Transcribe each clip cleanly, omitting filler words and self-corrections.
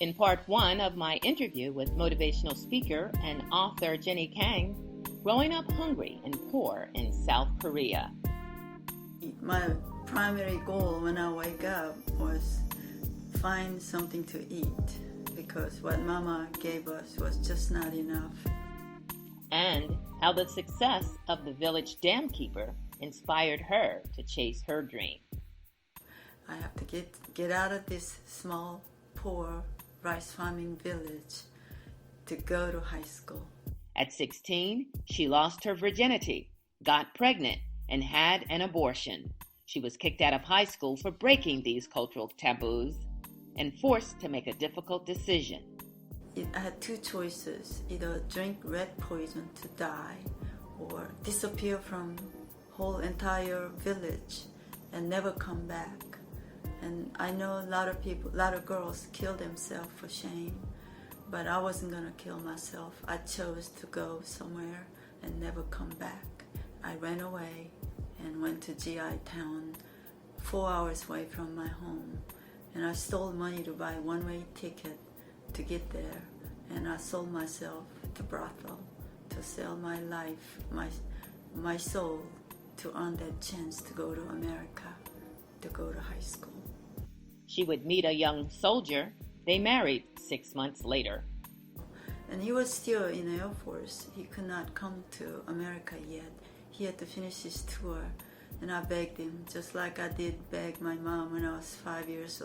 In part one of my interview with motivational speaker and author Jeanhee Kang, growing up hungry and poor in South Korea. My primary goal when I wake up was find something to eat because what Mama gave us was just not enough. And how the success of the village dam keeper inspired her to chase her dream. I have to get out of this small, poor rice farming village to go to high school. At 16, she lost her virginity, got pregnant, and had an abortion. She was kicked out of high school for breaking these cultural taboos and forced to make a difficult decision. I had two choices, either drink rat poison to die or disappear from whole entire village and never come back. And I know a lot of girls kill themselves for shame, but I wasn't gonna kill myself. I chose to go somewhere and never come back. I ran away and went to GI town, 4 hours away from my home. And I stole money to buy one-way ticket to get there. And I sold myself to brothel to sell my life, my soul, to earn that chance to go to America, to go to high school. She would meet a young soldier. They married 6 months later. And he was still in the Air Force. He could not come to America yet. He had to finish his tour. And I begged him, just like I did beg my mom when I was 5 years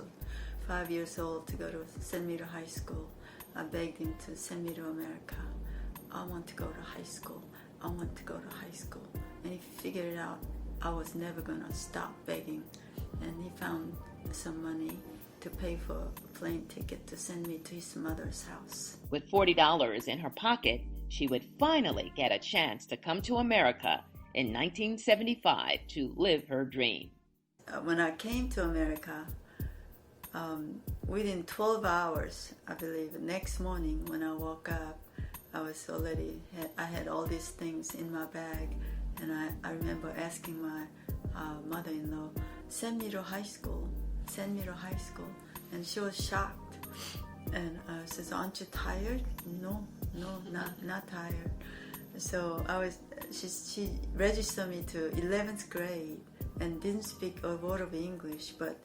old to send me to high school. I begged him to send me to America. I want to go to high school. I want to go to high school. And he figured it out. I was never gonna stop begging. And he found some money to pay for a plane ticket to send me to his mother's house. With $40 in her pocket, she would finally get a chance to come to America in 1975 to live her dream. When I came to America, within 12 hours, I believe, the next morning when I woke up, I had all these things in my bag, and I remember asking my mother-in-law, send me to high school, and she was shocked, and says, aren't you tired? No, not tired. So she registered me to 11th grade and didn't speak a word of English, but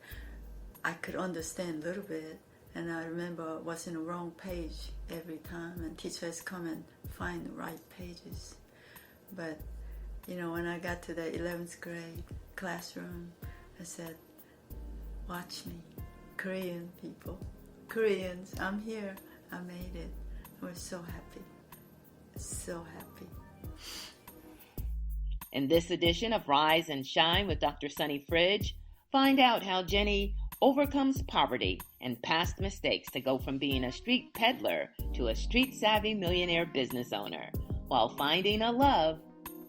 I could understand a little bit. And I remember I was in the wrong page every time, and teachers come and find the right pages. But, when I got to the 11th grade classroom, I said, watch me, Korean people, Koreans, I'm here, I made it. I was so happy. So happy. In this edition of Rise and Shine with Dr. Sunny Fridge, find out how Jeanhee overcomes poverty and past mistakes to go from being a street peddler to a street-savvy millionaire business owner while finding a love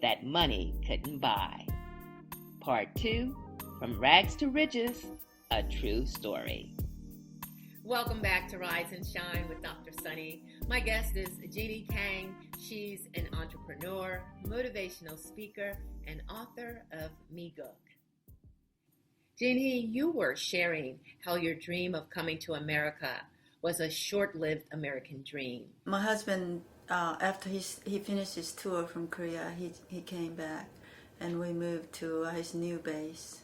that money couldn't buy. Part 2, From Rags to Riches, a True Story. Welcome back to Rise and Shine with Dr. Sunny. My guest is Jeanhee Kang. She's an entrepreneur, motivational speaker, and author of Meegook. Jeanhee, you were sharing how your dream of coming to America was a short-lived American dream. My husband, after he finished his tour from Korea, he came back, and we moved to his new base.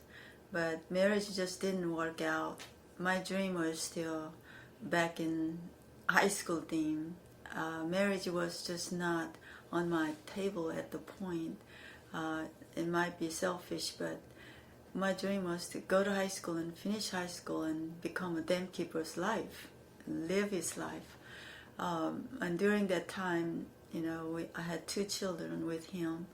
But marriage just didn't work out. My dream was still back in high school theme. Marriage was just not on my table at the point. It might be selfish, but my dream was to go to high school and finish high school and become a dam keeper's life, live his life. And during that time, I had 2 children with him,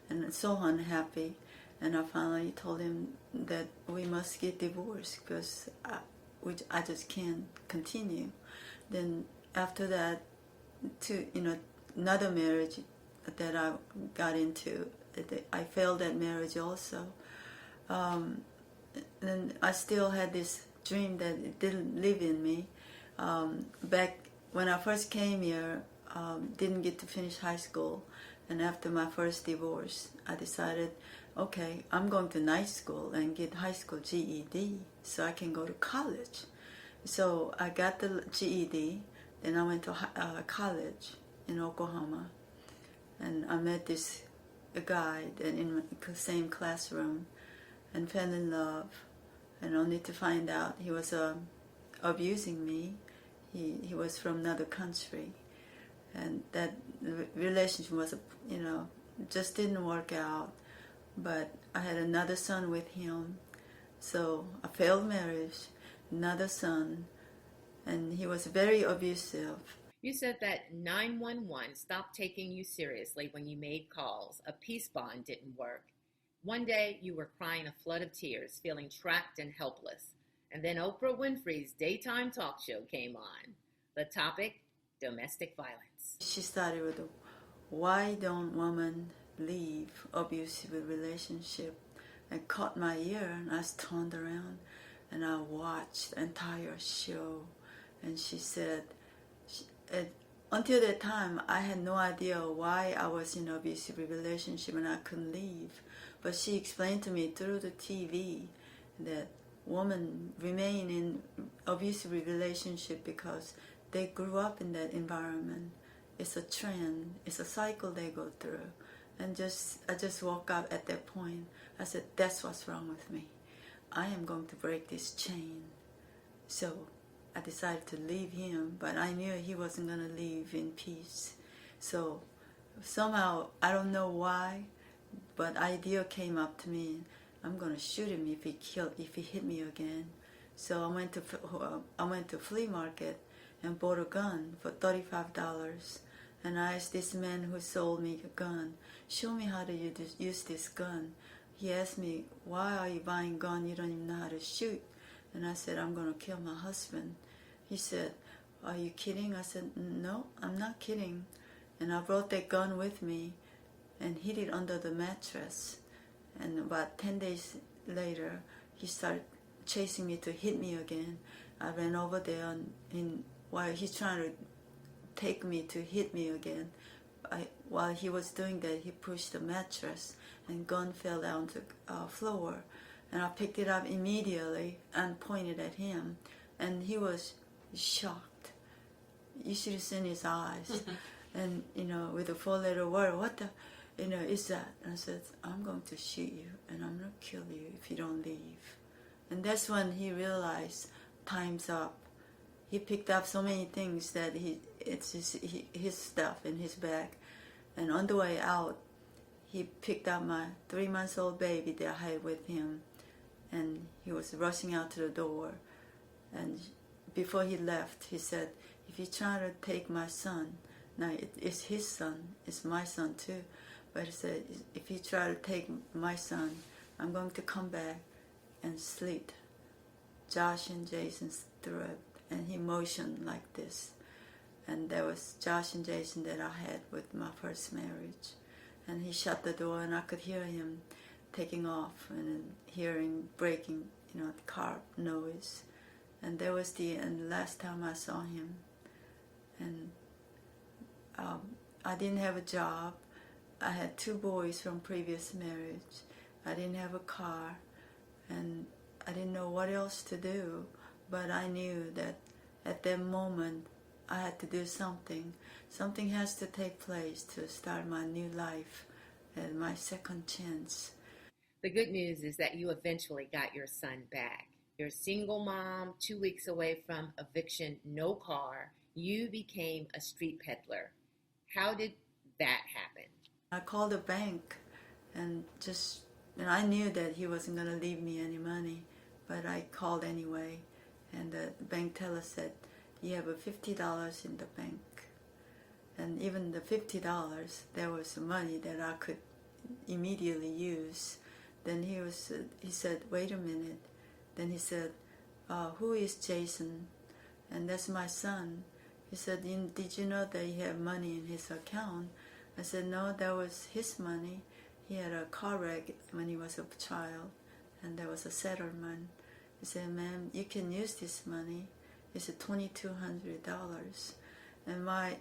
and so unhappy. And I finally told him that we must get divorced because I just can't continue. Then after that, another marriage that I got into, I failed that marriage also. And I still had this dream that it didn't live in me. Back when I first came here, didn't get to finish high school, and after my first divorce, I decided, okay, I'm going to night school and get high school GED so I can go to college. So I got the GED. Then I went to college in Oklahoma, and I met this guy in the same classroom, and fell in love, and only to find out he was abusing me. He was from another country, and that relationship was, just didn't work out. But I had another son with him, so a failed marriage, another son, and he was very abusive. You said that 911 stopped taking you seriously when you made calls. A peace bond didn't work. One day you were crying a flood of tears, feeling trapped and helpless. And then Oprah Winfrey's daytime talk show came on. The topic, domestic violence. She started with, why don't women leave abusive relationship? And caught my ear, and I turned around and I watched the entire show. And she said, until that time, I had no idea why I was in an abusive relationship and I couldn't leave. But she explained to me through the TV that women remain in abusive relationship because they grew up in that environment. It's a trend. It's a cycle they go through. And I just woke up at that point. I said, that's what's wrong with me. I am going to break this chain. So I decided to leave him, but I knew he wasn't going to leave in peace. So somehow, I don't know why, but idea came up to me. I'm going to shoot him if he hit me again. So I went to flea market and bought a gun for $35. And I asked this man who sold me a gun, show me how to use this gun. He asked me, why are you buying a gun? You don't even know how to shoot. And I said, I'm going to kill my husband. He said, are you kidding? I said, no, I'm not kidding. And I brought that gun with me and hid it under the mattress. And about 10 days later, he started chasing me to hit me again. I ran over there, and while he's trying to take me to hit me again, while he was doing that, he pushed the mattress and gun fell down to the floor. And I picked it up immediately and pointed at him, and he was shocked. You should have seen his eyes. And with a 4-letter word, what the is that? And I said, I'm going to shoot you and I'm going to kill you if you don't leave. And that's when he realized time's up. He picked up so many things that it's his stuff in his bag. And on the way out, he picked up my 3-month-old baby that I had with him. And he was rushing out to the door. And before he left, he said, if you try to take my son, now it's his son, it's my son too, but he said, if you try to take my son, I'm going to come back and slit Josh and Jason's throat. And he motioned like this. And that was Josh and Jason that I had with my first marriage. And he shut the door, and I could hear him taking off and hearing breaking, the car noise. And that was the last time I saw him. And I didn't have a job. I had 2 boys from previous marriage. I didn't have a car, and I didn't know what else to do. But I knew that at that moment I had to do something. Something has to take place to start my new life and my second chance. The good news is that you eventually got your son back. You're a single mom, 2 weeks away from eviction, no car. You became a street peddler. How did that happen? I called the bank and I knew that he wasn't going to leave me any money, but I called anyway. And the bank teller said, you have $50 in the bank. And even the $50, there was money that I could immediately use. Then he said, wait a minute. Then he said, who is Jason? And that's my son. He said, did you know that he had money in his account? I said, no, that was his money. He had a car wreck when he was a child, and there was a settlement. He said, ma'am, you can use this money. It's $2,200. And I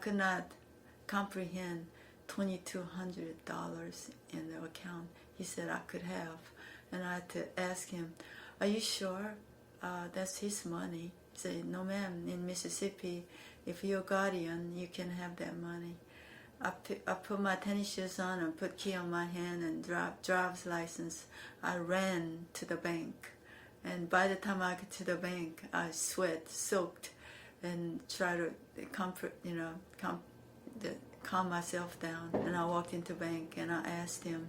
could not comprehend $2,200 in the account. He said I could have. And I had to ask him, are you sure that's his money? He said, no ma'am, in Mississippi, if you're a guardian, you can have that money. I put my tennis shoes on and put key on my hand and driver's license. I ran to the bank. And by the time I get to the bank, I sweat, soaked, and try to calm myself down. And I walked into the bank and I asked him,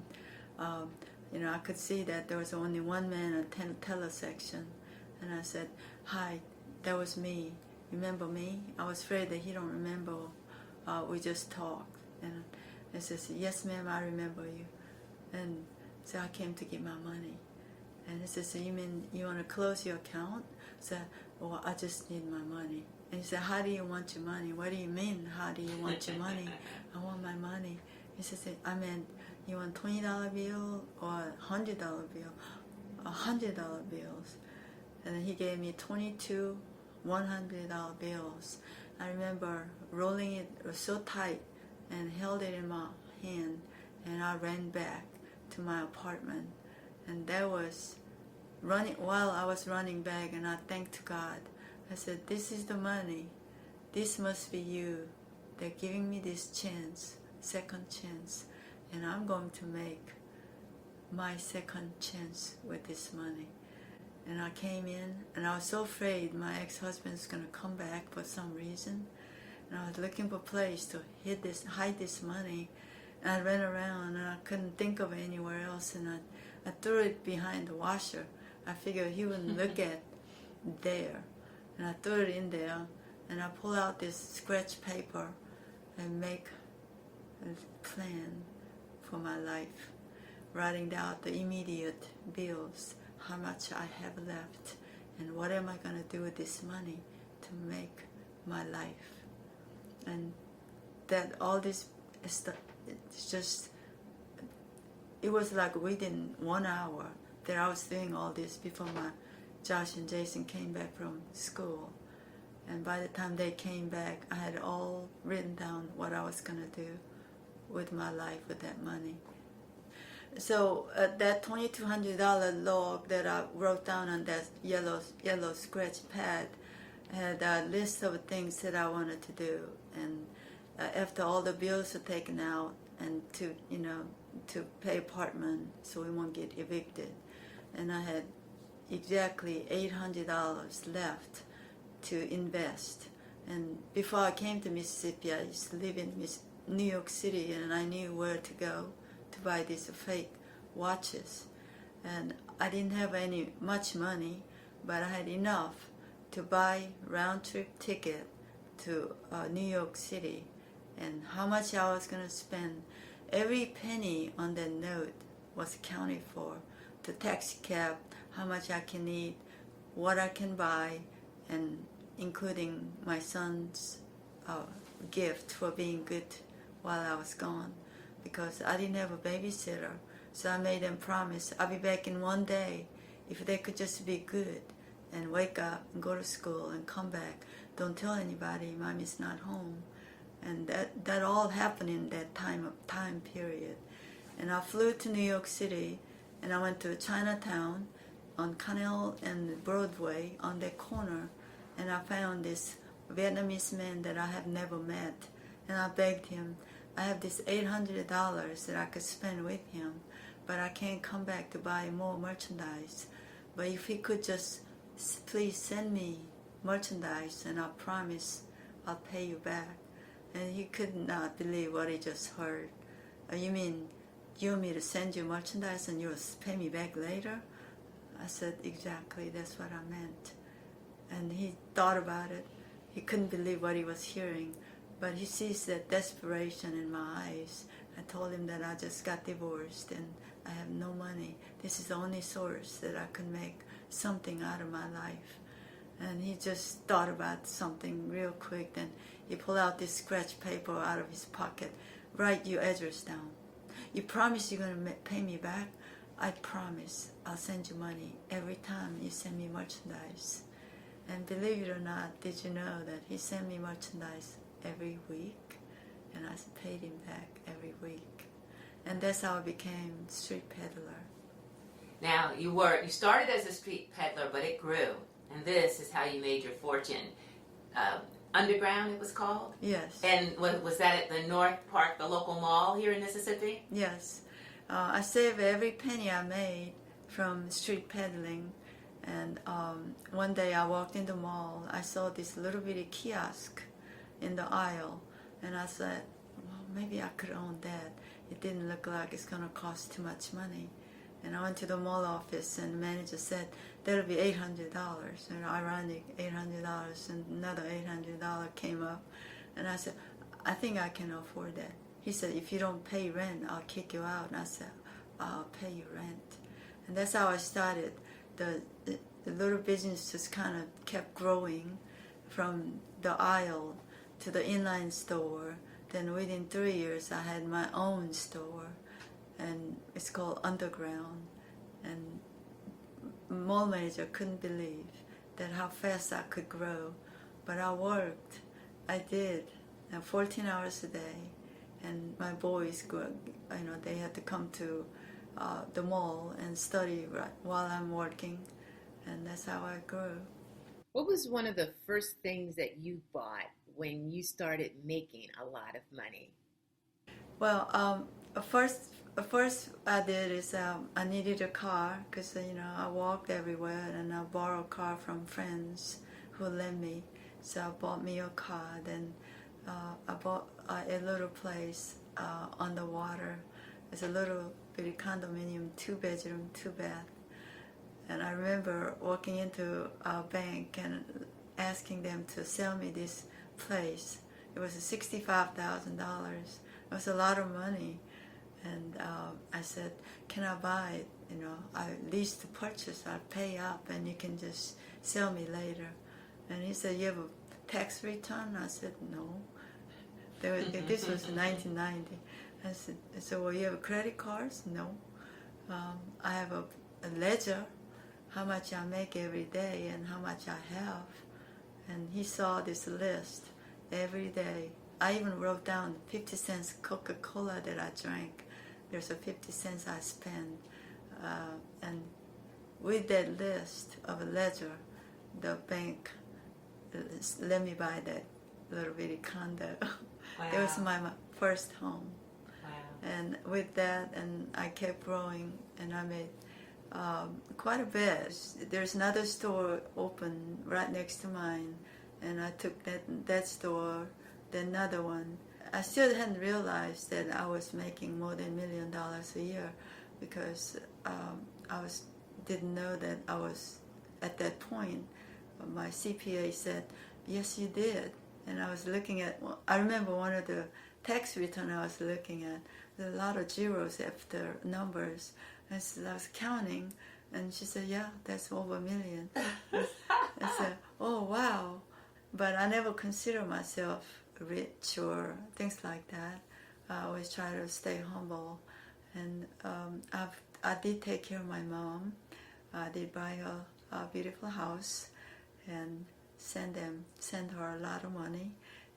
I could see that there was only one man at the teller section. And I said, hi, that was me. Remember me? I was afraid that he don't remember. We just talked. And I said, yes, ma'am, I remember you. And so I came to get my money. And he said, so you mean you want to close your account? I said, well, I just need my money. And he said, how do you want your money? What do you mean, how do you want your money? I want my money. He said, I meant, you want $20 bill or $100 bill? $100 bills. And then he gave me 22 $100 bills. I remember rolling it so tight and held it in my hand, and I ran back to my apartment. And that was while I was running back, and I thanked God. I said, this is the money. This must be you. They're giving me this chance, second chance, and I'm going to make my second chance with this money. And I came in, and I was so afraid my ex-husband's going to come back for some reason. And I was looking for a place to hide this money. And I ran around, and I couldn't think of anywhere else. And I threw it behind the washer. I figured he wouldn't look at there. And I threw it in there, and I pulled out this scratch paper and make a plan for my life, writing down the immediate bills, how much I have left, and what am I going to do with this money to make my life. And that all this stuff, it was like within 1 hour that I was doing all this before Josh and Jason came back from school. And by the time they came back, I had all written down what I was going to do with my life with that money. So that $2,200 log that I wrote down on that yellow scratch pad had a list of things that I wanted to do. And after all the bills were taken out, and to pay apartment so we won't get evicted, and I had exactly $800 left to invest. And before I came to Mississippi, I used to live in New York City, and I knew where to go to buy these fake watches. And I didn't have much money, but I had enough to buy round-trip ticket to New York City. And how much I was going to spend, every penny on that note was accounted for. The taxi cab, how much I can eat, what I can buy, and including my son's gift for being good while I was gone, because I didn't have a babysitter. So I made them promise I'll be back in 1 day if they could just be good and wake up and go to school and come back. Don't tell anybody Mommy's not home. And that all happened in that time period. And I flew to New York City, and I went to Chinatown on Canal and Broadway on that corner, and I found this Vietnamese man that I have never met, and I begged him, I have this $800 that I could spend with him, but I can't come back to buy more merchandise. But if he could just please send me merchandise, and I promise I'll pay you back. And he could not believe what he just heard. You mean you want me to send you merchandise and you'll pay me back later? I said, exactly, that's what I meant. And he thought about it. He couldn't believe what he was hearing, but he sees that desperation in my eyes. I told him that I just got divorced and I have no money. This is the only source that I could make something out of my life. And he just thought about something real quick. Then he pulled out this scratch paper out of his pocket. Write your address down. You promise you're going to pay me back? I promise I'll send you money every time you send me merchandise. And believe it or not, did you know that he sent me merchandise every week? And I paid him back every week. And that's how I became street peddler. Now, you started as a street peddler, but it grew, and this is how you made your fortune. Underground, it was called? Yes. And was that at the North Park, the local mall here in Mississippi? Yes. I saved every penny I made from street peddling. And one day I walked in the mall. I saw this little bitty kiosk in the aisle. And I said, well, maybe I could own that. It didn't look like it's going to cost too much money. And I went to the mall office, and the manager said, that'll be $800. And ironic, $800, and another $800 came up. And I said, I think I can afford that. He said, if you don't pay rent, I'll kick you out. And I said, I'll pay you rent. And that's how I started. The little business just kind of kept growing from the aisle to the inline store. Then within 3 years, I had my own store, and it's called Underground. And mall manager couldn't believe that how fast I could grow. But I worked. I did. 14 hours a day. And my boys, they had to come to the mall and study while I'm working. And that's how I grew. What was one of the first things that you bought when you started making a lot of money? Well, first I did is I needed a car because I walked everywhere, and I borrowed a car from friends who lent me. So I bought me a car. Then I bought a little place on the water. It's a little bitty condominium, 2-bedroom, 2-bath. And I remember walking into a bank and asking them to sell me this place. It was $65,000. It was a lot of money. And I said, can I buy it? I lease to purchase. I'll pay up and you can just sell me later. And he said, you have a tax return? I said, no. This was 1990. I said, well, you have credit cards? No. I have a ledger, how much I make every day and how much I have. And he saw this list every day. I even wrote down 50 cents Coca-Cola that I drank. There's a 50 cents I spend. And with that list of a ledger, the bank let me buy that little bitty condo. Wow. It was my first home. Wow. And with that, and I kept growing, and I made quite a bit. There's another store open right next to mine, and I took that store, then another one. I still hadn't realized that I was making more than $1 million a year, because didn't know that I was at that point. My CPA said, yes, you did. And I was looking at, I remember one of the tax return I was looking at, there's a lot of zeros after numbers. And so I was counting, and she said, yeah, that's over $1 million. I said, oh, wow. But I never consider myself rich or things like that. I always try to stay humble. And I did take care of my mom. I did buy her a beautiful house and send her a lot of money,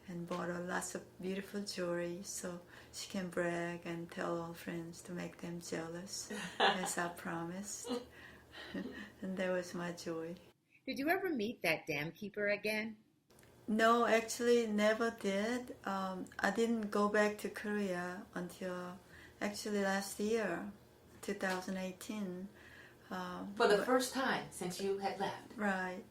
and bought her lots of beautiful jewelry so she can brag and tell all friends to make them jealous, as I promised. And that was my joy. Did you ever meet that dam keeper again? No, actually never did. I didn't go back to Korea until actually last year, 2018. For the first time since you had left? Right.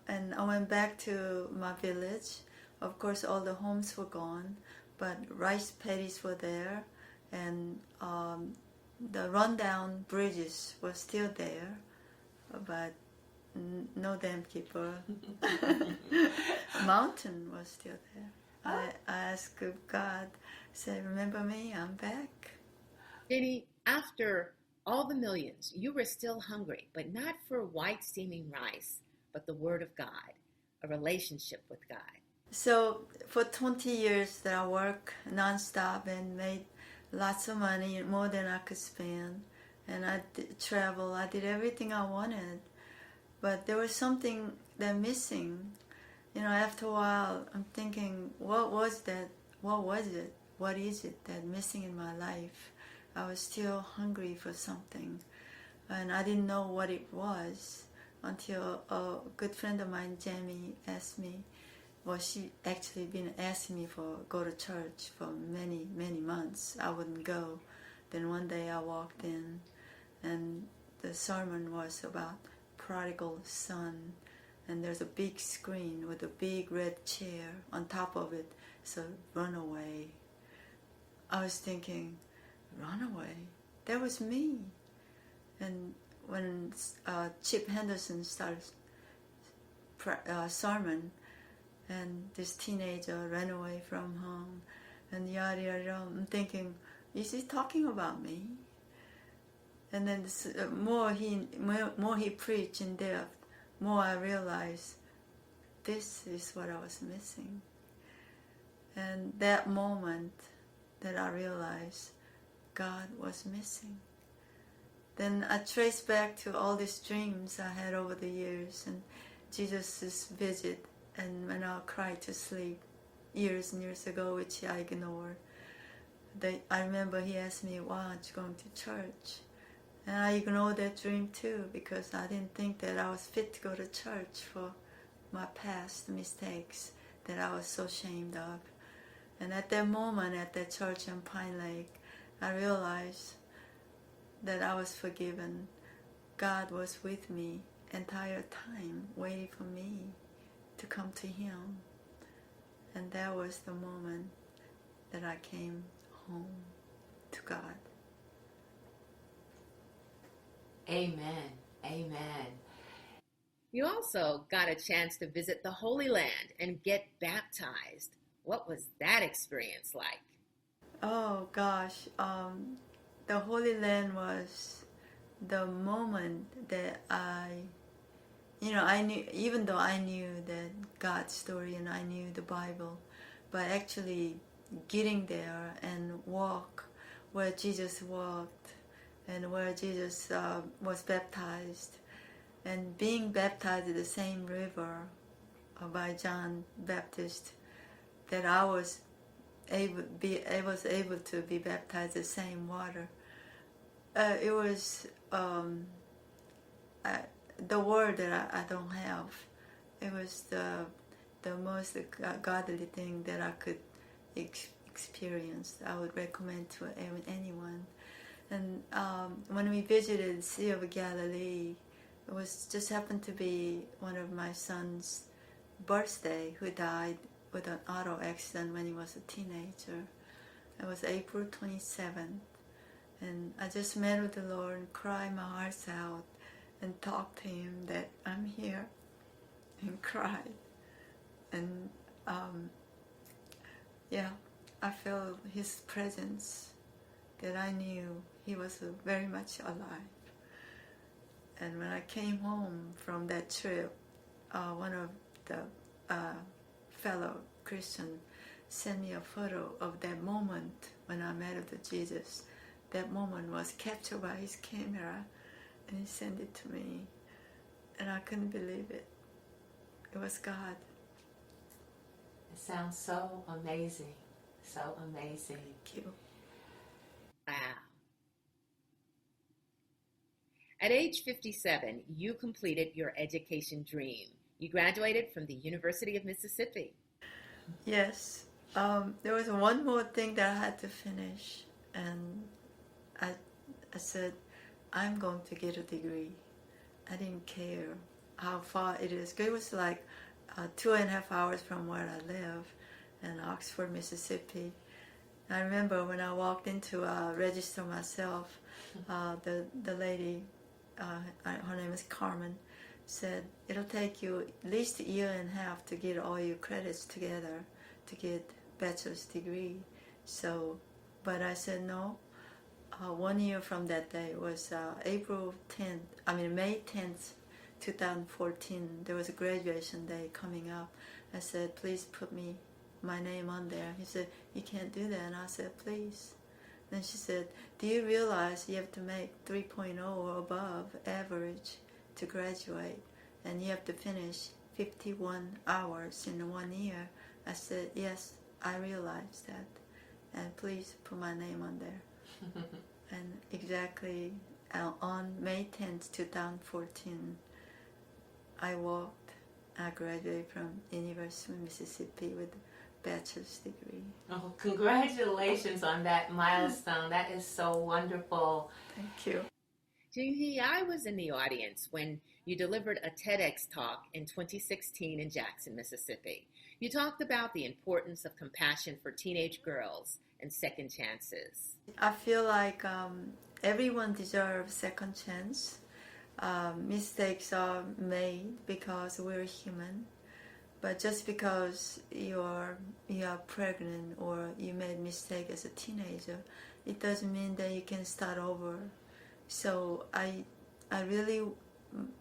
And I went back to my village. Of course, all the homes were gone, but rice paddies were there, and the rundown bridges were still there, but no dam keeper. Mountain was still there. I asked God, say, remember me? I'm back. Jeanhee, after all the millions, you were still hungry, but not for white steaming rice, but the Word of God, a relationship with God. So for 20 years that I worked nonstop and made lots of money, more than I could spend, and I did travel, I did everything I wanted, but there was something that missing. After a while, I'm thinking, what was that? What was it? What is it that missing in my life? I was still hungry for something. and I didn't know what it was until a good friend of mine, Jeanhee, asked me. Well, she actually been asking me for go to church for many, many months. I wouldn't go. Then one day I walked in, and the sermon was about prodigal son, and there's a big screen with a big red chair on top of it. So runaway. I was thinking, runaway? That was me. And when Chip Henderson started sermon, and this teenager ran away from home, and yada yada, I'm thinking, is he talking about me? And then more he preached in depth, more I realized this is what I was missing. And that moment that I realized God was missing. Then I traced back to all these dreams I had over the years, and Jesus' visit, and when I cried to sleep years and years ago, which I ignored. I remember he asked me, why aren't you going to church? And I ignored that dream too, because I didn't think that I was fit to go to church for my past mistakes that I was so ashamed of. And at that moment, at that church in Pine Lake, I realized that I was forgiven. God was with me entire time, waiting for me to come to Him. And that was the moment that I came home to God. Amen. Amen. You also got a chance to visit the Holy Land and get baptized. What was that experience like? Oh gosh, the Holy Land was the moment that I knew, even though I knew that God's story and I knew the Bible, but actually getting there and walk where Jesus walked and where Jesus was baptized, and being baptized in the same river by John Baptist that I was able to be baptized in the same water. It was the word that I don't have. It was the most godly thing that I could experience. I would recommend to anyone. And when we visited the Sea of Galilee, it was just happened to be one of my son's birthday, who died with an auto accident when he was a teenager. It was April 27th, and I just met with the Lord and cried my heart out and talked to Him that I'm here, and cried. And I felt His presence, that I knew He was very much alive. And when I came home from that trip, one of the fellow Christian sent me a photo of that moment when I met with Jesus. That moment was captured by his camera, and he sent it to me, and I couldn't believe it. It was God. It sounds so amazing. So amazing. Thank you. Wow. At age 57, you completed your education dream. You graduated from the University of Mississippi. Yes. There was one more thing that I had to finish, and I said, I'm going to get a degree. I didn't care how far it is. It was like 2.5 hours from where I live in Oxford, Mississippi. I remember when I walked in to register myself, the lady, her name is Carmen, said, it'll take you at least 1.5 years to get all your credits together to get bachelor's degree. So, but I said no. 1 year from that day was May 10th, 2014. There was a graduation day coming up. I said, please put my name on there. He said, you can't do that. And I said, please. Then she said, do you realize you have to make 3.0 or above average to graduate, and you have to finish 51 hours in 1 year? I said, yes, I realize that, and please put my name on there. And exactly on May 10th, 2014, I graduated from University of Mississippi with a bachelor's degree. Oh, congratulations on that milestone. That is so wonderful. Thank you. Jeanhee, I was in the audience when you delivered a TEDx talk in 2016 in Jackson, Mississippi. You talked about the importance of compassion for teenage girls and second chances. I feel like everyone deserves second chance. Mistakes are made because we're human. But just because you are pregnant or you made a mistake as a teenager, it doesn't mean that you can start over. So I really,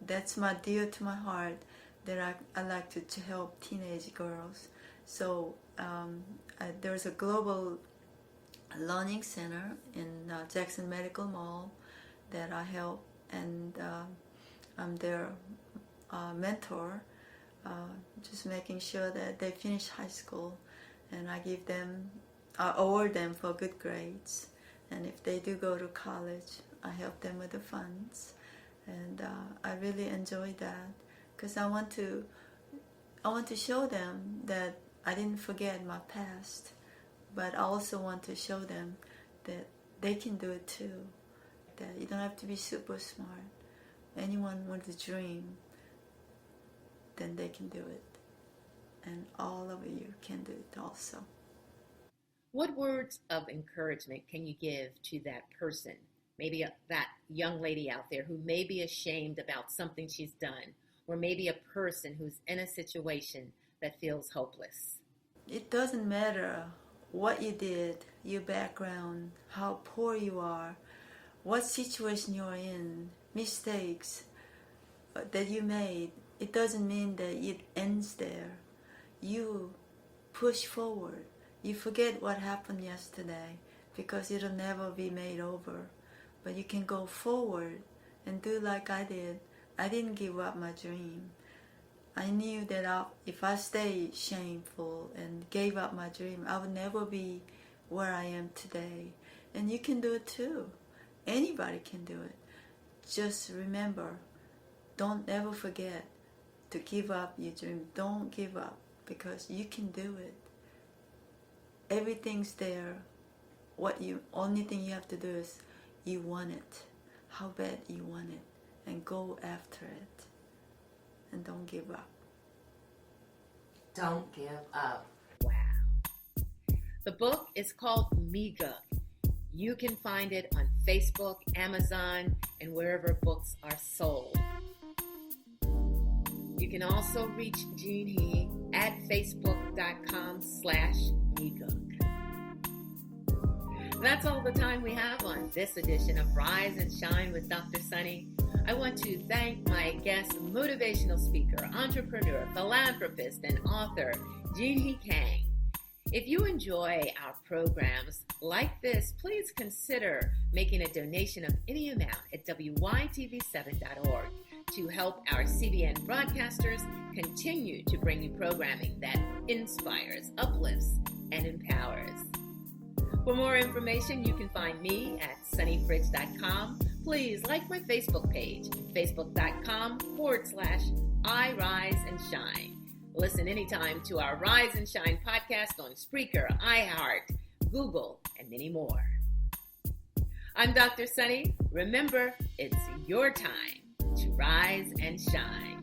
that's my dear to my heart, that I like to help teenage girls. So there's a global learning center in Jackson Medical Mall that I help, and I'm their mentor, just making sure that they finish high school, and I award them for good grades, and if they do go to college, I help them with the funds, and I really enjoy that because I want to show them that I didn't forget my past, but I also want to show them that they can do it too, that you don't have to be super smart. Anyone wants to dream, then they can do it, and all of you can do it also. What words of encouragement can you give to that person, maybe that young lady out there who may be ashamed about something she's done, or maybe a person who's in a situation that feels hopeless? It doesn't matter what you did, your background, how poor you are, what situation you're in, mistakes that you made. It doesn't mean that it ends there. You push forward. You forget what happened yesterday because it'll never be made over. But you can go forward and do like I did. I didn't give up my dream. I knew that if I stayed shameful and gave up my dream, I would never be where I am today. And you can do it too. Anybody can do it. Just remember, don't ever forget to give up your dream. Don't give up, because you can do it. Everything's there. Only thing you have to do is you want it. How bad you want it, and go after it. And don't give up. Don't give up. Wow. The book is called Meegook. You can find it on Facebook, Amazon, and wherever books are sold. You can also reach Jeanhee at facebook.com/Meegook. That's all the time we have on this edition of Rise and Shine with Dr. Sunny. I want to thank my guest, motivational speaker, entrepreneur, philanthropist, and author, Jeanhee Kang. If you enjoy our programs like this, please consider making a donation of any amount at wytv7.org to help our CBN broadcasters continue to bring you programming that inspires, uplifts, and empowers. For more information, you can find me at sunnyfridge.com. Please like my Facebook page, facebook.com/I Rise and Shine. Listen anytime to our Rise and Shine podcast on Spreaker, iHeart, Google, and many more. I'm Dr. Sunny. Remember, it's your time to rise and shine.